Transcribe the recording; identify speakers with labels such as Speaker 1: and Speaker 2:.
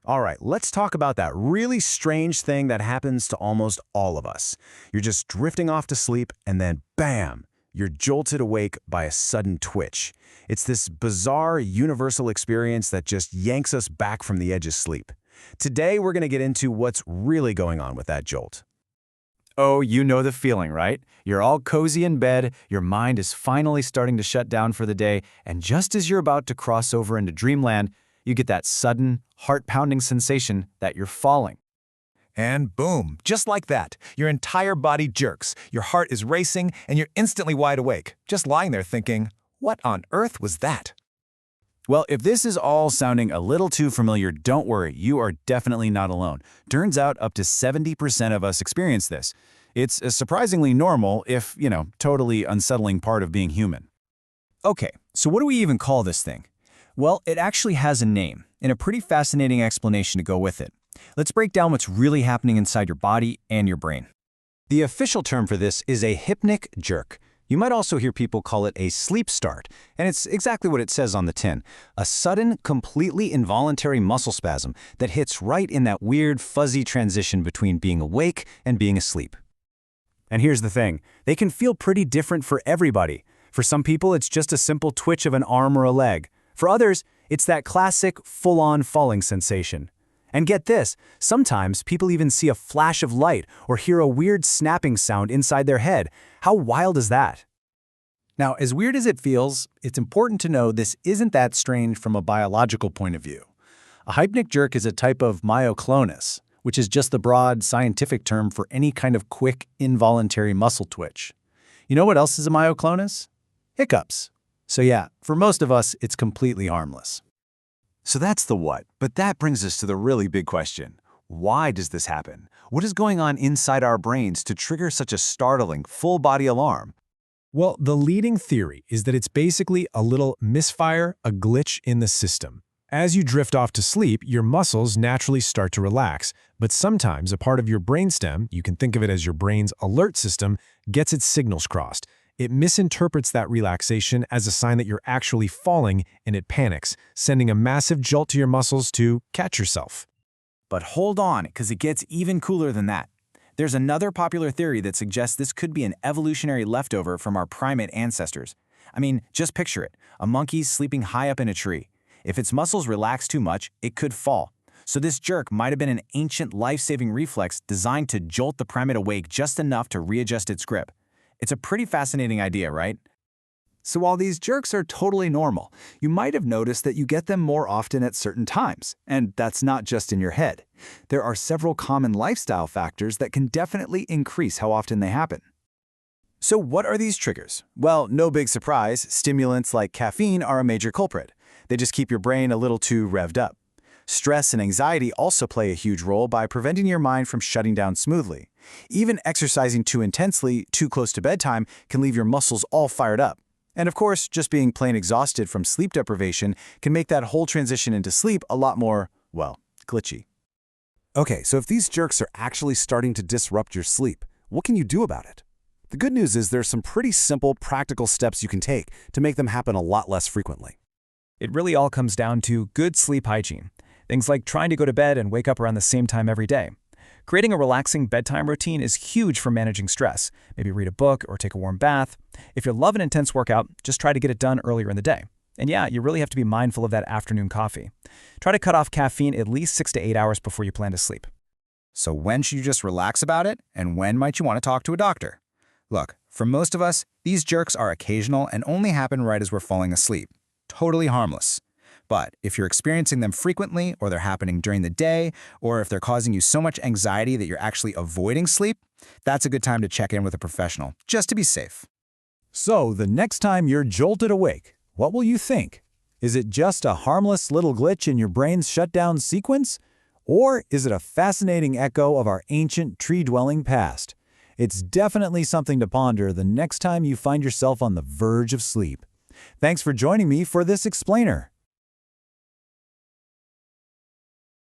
Speaker 1: All right, let's talk about that really strange thing that happens to almost all of us. You're just drifting off to sleep and then bam, you're jolted awake by a sudden twitch. It's this bizarre universal experience that just yanks us back from the edge of sleep. Today, we're going to get into what's really going on with that jolt.
Speaker 2: Oh, you know the feeling, right? You're all cozy in bed, your mind is finally starting to shut down for the day, and just as you're about to cross over into dreamland, you get that sudden, heart-pounding sensation that you're falling.
Speaker 3: And boom, just like that, your entire body jerks, your heart is racing, and you're instantly wide awake, just lying there thinking, what on earth was that?
Speaker 2: Well, if this is all sounding a little too familiar, don't worry, you are definitely not alone. Turns out up to 70% of us experience this. It's a surprisingly normal, if, totally unsettling part of being human. Okay, so what do we even call this thing? Well, it actually has a name, and a pretty fascinating explanation to go with it. Let's break down what's really happening inside your body and your brain. The official term for this is a hypnic jerk. You might also hear people call it a sleep start, and it's exactly what it says on the tin. A sudden, completely involuntary muscle spasm that hits right in that weird, fuzzy transition between being awake and being asleep. And here's the thing, they can feel pretty different for everybody. For some people, it's just a simple twitch of an arm or a leg. For others, it's that classic, full-on falling sensation. And get this, sometimes people even see a flash of light or hear a weird snapping sound inside their head. How wild is that? Now, as weird as it feels, it's important to know this isn't that strange from a biological point of view. A hypnic jerk is a type of myoclonus, which is just the broad scientific term for any kind of quick, involuntary muscle twitch. You know what else is a myoclonus? Hiccups. So yeah, for most of us, it's completely harmless. So that's the what, but that brings us to the really big question. Why does this happen? What is going on inside our brains to trigger such a startling, full-body alarm?
Speaker 4: Well, the leading theory is that it's basically a little misfire, a glitch in the system. As you drift off to sleep, your muscles naturally start to relax, but sometimes a part of your brainstem, you can think of it as your brain's alert system, gets its signals crossed. It misinterprets that relaxation as a sign that you're actually falling, and it panics, sending a massive jolt to your muscles to catch yourself.
Speaker 2: But hold on, because it gets even cooler than that. There's another popular theory that suggests this could be an evolutionary leftover from our primate ancestors. I mean, just picture it, a monkey sleeping high up in a tree. If its muscles relax too much, it could fall. So this jerk might have been an ancient life-saving reflex designed to jolt the primate awake just enough to readjust its grip. It's a pretty fascinating idea, right? So while these jerks are totally normal, you might have noticed that you get them more often at certain times, and that's not just in your head. There are several common lifestyle factors that can definitely increase how often they happen. So what are these triggers? Well, no big surprise, stimulants like caffeine are a major culprit. They just keep your brain a little too revved up. Stress and anxiety also play a huge role by preventing your mind from shutting down smoothly. Even exercising too intensely, too close to bedtime, can leave your muscles all fired up. And of course, just being plain exhausted from sleep deprivation can make that whole transition into sleep a lot more, well, glitchy.
Speaker 5: Okay, so if these jerks are actually starting to disrupt your sleep, what can you do about it? The good news is there's some pretty simple, practical steps you can take to make them happen a lot less frequently.
Speaker 6: It really all comes down to good sleep hygiene. Things like trying to go to bed and wake up around the same time every day. Creating a relaxing bedtime routine is huge for managing stress. Maybe read a book or take a warm bath. If you love an intense workout, just try to get it done earlier in the day. And yeah, you really have to be mindful of that afternoon coffee. Try to cut off caffeine at least 6 to 8 hours before you plan to sleep.
Speaker 2: So when should you just relax about it, and when might you want to talk to a doctor? Look, for most of us, these jerks are occasional and only happen right as we're falling asleep. Totally harmless. But if you're experiencing them frequently, or they're happening during the day, or if they're causing you so much anxiety that you're actually avoiding sleep, that's a good time to check in with a professional, just to be safe.
Speaker 4: So, the next time you're jolted awake, what will you think? Is it just a harmless little glitch in your brain's shutdown sequence? Or is it a fascinating echo of our ancient tree-dwelling past? It's definitely something to ponder the next time you find yourself on the verge of sleep. Thanks for joining me for this explainer.